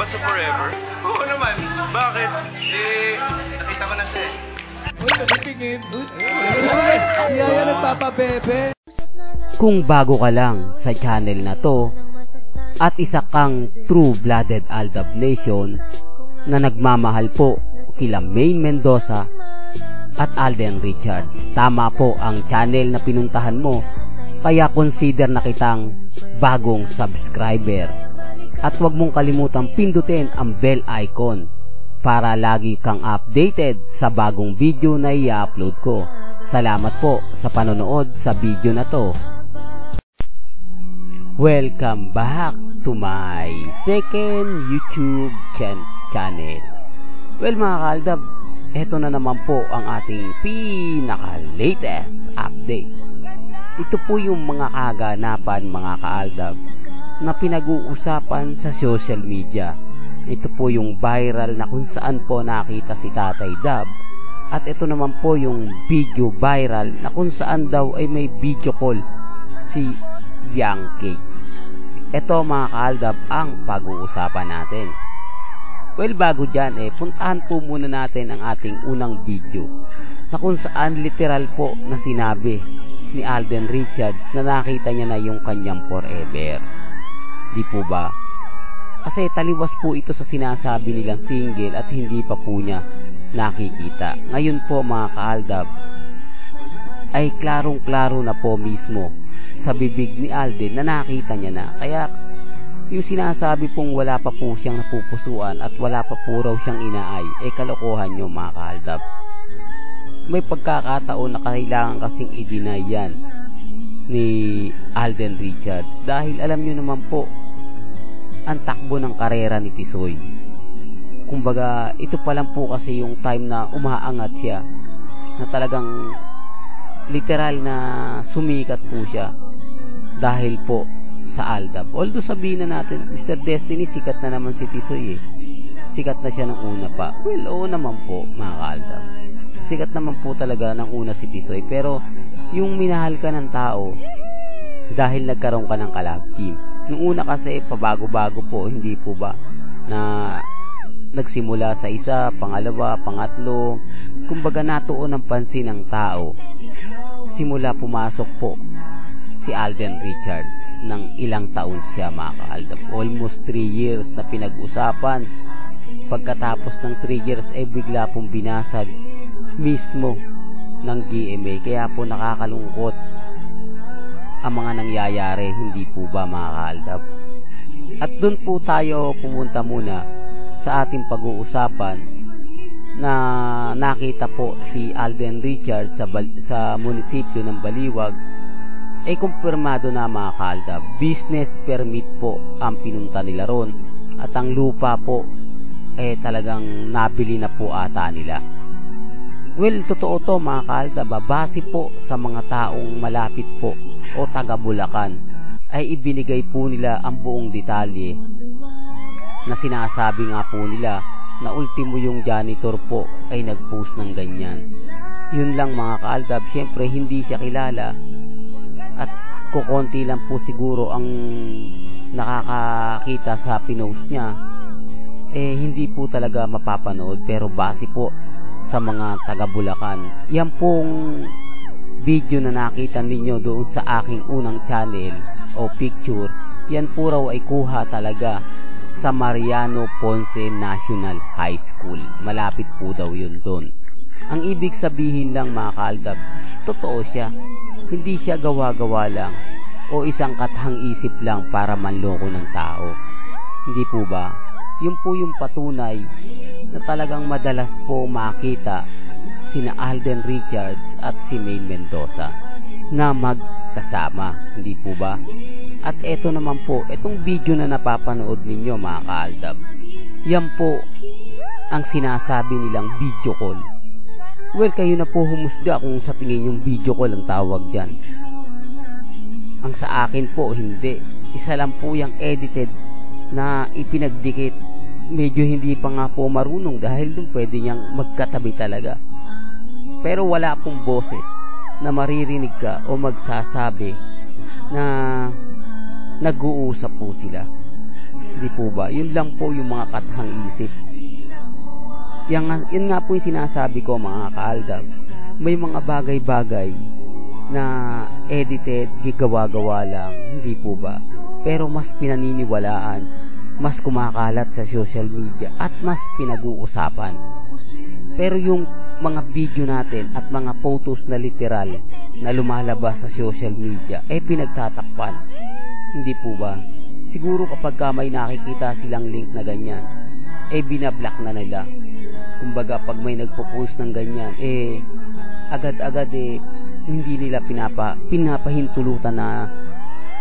ba sa forever? Oo naman. Bakit? Nakita ko na siya eh. Uy, nagipingin. Siya yan nagpapabebe. Kung bago ka lang sa channel na to at isa kang true-blooded Aldab Nation na nagmamahal po kila Maine Mendoza at Alden Richards, tama po ang channel na pinuntahan mo, kaya consider na kitang bagong subscriber at huwag mong kalimutang pindutin ang bell icon para lagi kang updated sa bagong video na i-upload ko. Salamat po sa panonood sa video na to. Welcome back to my second YouTube channel. Well mga kaaldab, eto na naman po ang ating pinaka-latest update. Ito po yung mga kaganapan mga kaaldab na pinag-uusapan sa social media. Ito po yung viral na kung saan po nakita si Tatay Dab. At ito naman po yung video viral na kung saan daw ay may video call si Yankee. Ito mga kaaldab ang pag-uusapan natin. Well, bago dyan puntahan po muna natin ang ating unang video na kung saan literal po na sinabi ni Alden Richards na nakita niya na yung kanyang forever. Di po ba? Kasi taliwas po ito sa sinasabi nilang single at hindi pa po niya nakikita. Ngayon po mga kaaldab ay klarong-klaro na po mismo sa bibig ni Alden na nakita niya na. Kaya yung sinasabi pong wala pa po siyang napupusuan at wala pa po raw siyang inaay ay kalokohan nyo mga kaaldab. May pagkakataon na kailangan kasing i-deny yan ni Alden Richards dahil alam nyo naman po ang takbo ng karera ni Tisoy. Kumbaga ito pa lang po kasi yung time na umaangat siya, na talagang literal na sumikat po siya dahil po sa Aldab. Although sabihin na natin, Mr. Destiny, sikat na naman si Tisoy sikat na siya ng una pa. Well, oo naman po mga kaaldab, sikat naman po talaga ng una si Tisoy. Pero yung minahal ka ng tao dahil nagkaroon ka ng collab team. Nung una kasi pabago-bago po, hindi po ba na nagsimula sa isa, pangalawa, pangatlo, kumbaga natuon ang pansin ng tao. Simula pumasok po si Alden Richards ng ilang taon siya mga kaaldab. Almost 3 years na pinag-usapan. Pagkatapos ng 3 years ay bigla pong binasag mismo ng GMA. Kaya po nakakalungkot ang mga nangyayari, hindi po ba mga kaaldab? At doon po tayo pumunta muna sa ating pag-uusapan na nakita po si Alden Richards sa munisipyo ng Baliwag. Ay kumpirmado na mga kaaldab, business permit po ang pinunta nila ron at ang lupa po talagang nabili na po ata nila. Well, totoo to mga kaaldab, base po sa mga taong malapit po o taga Bulacan ay ibinigay po nila ang buong detalye na sinasabi nga po nila na ultimo yung janitor po ay nag-post ng ganyan. Yun lang mga kaaldab, syempre hindi siya kilala at kukonti lang po siguro ang nakakakita sa pinost niya, hindi po talaga mapapanood. Pero base po sa mga taga Bulacan, yan pong video na nakita ninyo doon sa aking unang channel o picture, yan po raw ay kuha talaga sa Mariano Ponce National High School. Malapit po daw yun doon. Ang ibig sabihin lang mga kaaldab, totoo siya. Hindi siya gawa-gawa lang o isang kathang isip lang para manloko ng tao. Hindi po ba? Yun po yung patunay na talagang madalas po makita sina Alden Richards at si Maine Mendoza na magkasama. Hindi po ba? At eto naman po, itong video na napapanood ninyo mga kaaldab, yan po ang sinasabi nilang video call. Well, kayo na po humusga kung sa tingin yung video call ang tawag dyan. Ang sa akin po, hindi. Isa lang po yung edited na ipinagdikit. Medyo hindi pa nga po marunong dahil dun pwede niyang magkatabi talaga. Pero wala pong boses na maririnig ka o magsasabi na nag-uusap po sila. Hindi po ba? Yun lang po yung mga katahang isip. Yan nga po yung sinasabi ko, mga kaaldab. May mga bagay-bagay na edited, gigawa-gawa lang. Hindi po ba? Pero mas pinaniniwalaan, mas kumakalat sa social media at mas pinag-uusapan. Pero yung mga video natin at mga photos na literal na lumalabas sa social media pinagtatakpan. Hindi po ba? Siguro kapag may nakikita silang link na ganyan, binablock na nila. Kumbaga pag may nagpo-post ng ganyan, agad-agad hindi nila pinapahintulutan na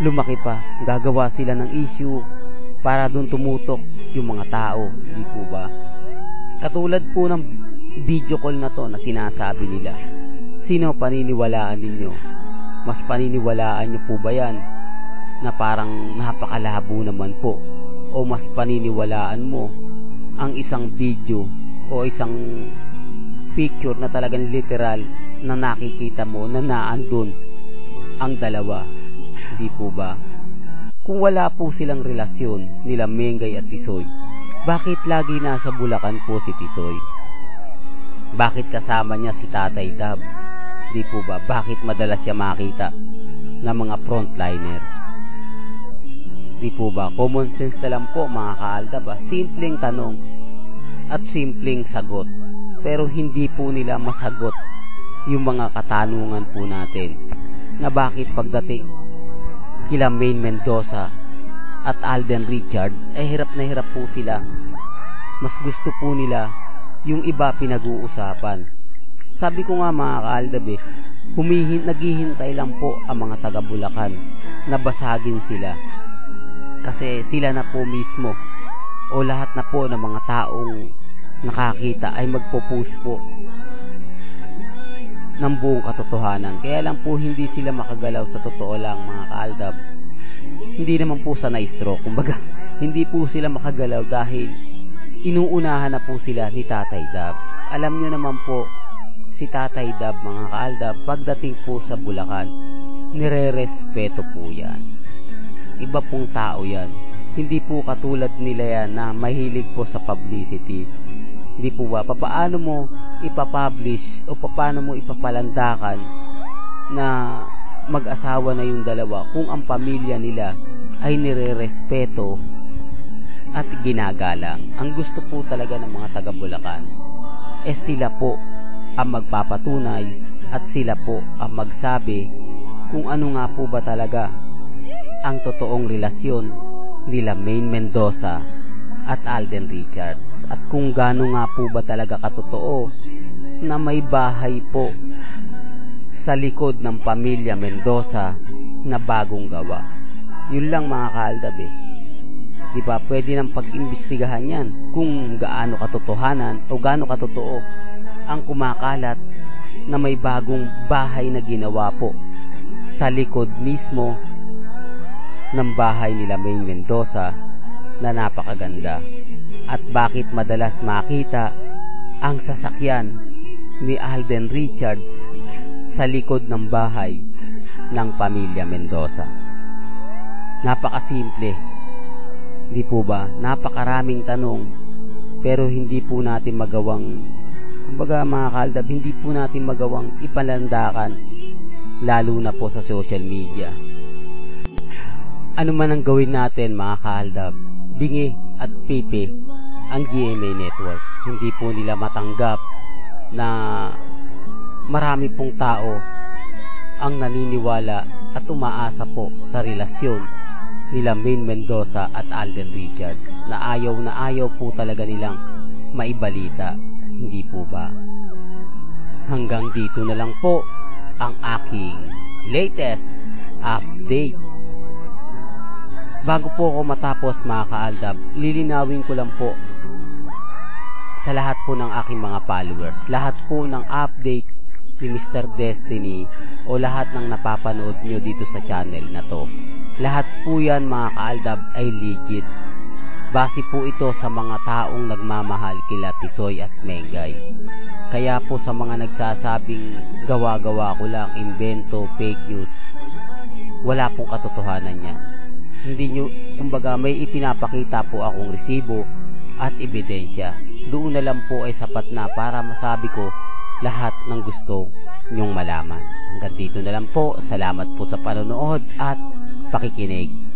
lumaki pa. Gagawa sila ng issue para doon tumutok yung mga tao. Hindi po ba? Katulad po ng video call na to na sinasabi nila. Sino paniniwalaan ninyo? Mas paniniwalaan nyo po ba yan na parang napakalabo naman po? O mas paniniwalaan mo ang isang video o isang picture na talagang literal na nakikita mo na naandun ang dalawa? Hindi po ba? Kung wala po silang relasyon nila Mengay at Tisoy, bakit lagi nasa Bulacan po si Tisoy? Bakit kasama niya si Tatay Dab? Di po ba? Bakit madalas siya makita ng mga frontliner? Di po ba? Common sense na lang po, mga kaaldab. Simpleng tanong at simpleng sagot. Pero hindi po nila masagot yung mga katanungan po natin na bakit pagdating kila Maine Mendoza at Alden Richards hirap na hirap po sila. Mas gusto po nila yung iba pinag-uusapan. Sabi ko nga, mga kaaldab, naghihintay lang po ang mga taga Bulacan na basagin sila. Kasi sila na po mismo o lahat na po ng mga taong nakakita ay magpo-post po ng buong katotohanan. Kaya lang po hindi sila makagalaw, sa totoo lang, mga kaaldab. Hindi naman po sa na-stroke. Kumbaga, hindi po sila makagalaw dahil inuunahan na po sila ni Tatay Dab. Alam nyo naman po, si Tatay Dab, mga kaaldab, pagdating po sa Bulacan, nire-respeto po yan. Iba pong tao yan. Hindi po katulad nila yan na mahilig po sa publicity. Hindi po ba? Paano mo ipapublish o paano mo ipapalandakan na mag-asawa na yung dalawa kung ang pamilya nila ay nire-respeto at ginagalang? Ang gusto po talaga ng mga taga Bulacan sila po ang magpapatunay at sila po ang magsabi kung ano nga po ba talaga ang totoong relasyon nila Maine Mendoza at Alden Richards, at kung gaano nga po ba talaga katotoo na may bahay po sa likod ng pamilya Mendoza na bagong gawa. Yun lang, mga kaaldab. Di ba? Pwede nang pag-imbestigahan yan kung gaano katotohanan o gaano katotoo ang kumakalat na may bagong bahay na ginawa po sa likod mismo ng bahay nila Maine Mendoza na napakaganda. At bakit madalas makita ang sasakyan ni Alden Richards sa likod ng bahay ng pamilya Mendoza? Napakasimple. Hindi po ba? Napakaraming tanong pero hindi po natin magawang, kumbaga, mga kaaldab, hindi po natin magawang ipalandakan, lalo na po sa social media. Ano man ang gawin natin, mga kaaldab, bingi at pipi ang GMA Network. Hindi po nila matanggap na marami pong tao ang naniniwala at umaasa po sa relasyon nila Maine Mendoza at Alden Richards na ayaw po talaga nilang maibalita. Hindi po ba? Hanggang dito na lang po ang aking latest updates. Bago po ako matapos, mga kaaldab, lilinawin ko lang po sa lahat po ng aking mga followers, lahat po ng update ni Mr. Destiny o lahat ng napapanood nyo dito sa channel na to, lahat po yan, mga kaaldab, ay legit. Base po ito sa mga taong nagmamahal kila Tisoy at Mengay. Kaya po sa mga nagsasabing gawa-gawa ko lang, invento, fake news, wala pong katotohanan yan. Hindi nyo, kumbaga may ipinapakita po akong resibo at ebidensya. Doon na lang po ay sapat na para masabi ko lahat ng gusto nyong malaman. Hanggang dito na lang po. Salamat po sa panonood at pakikinig.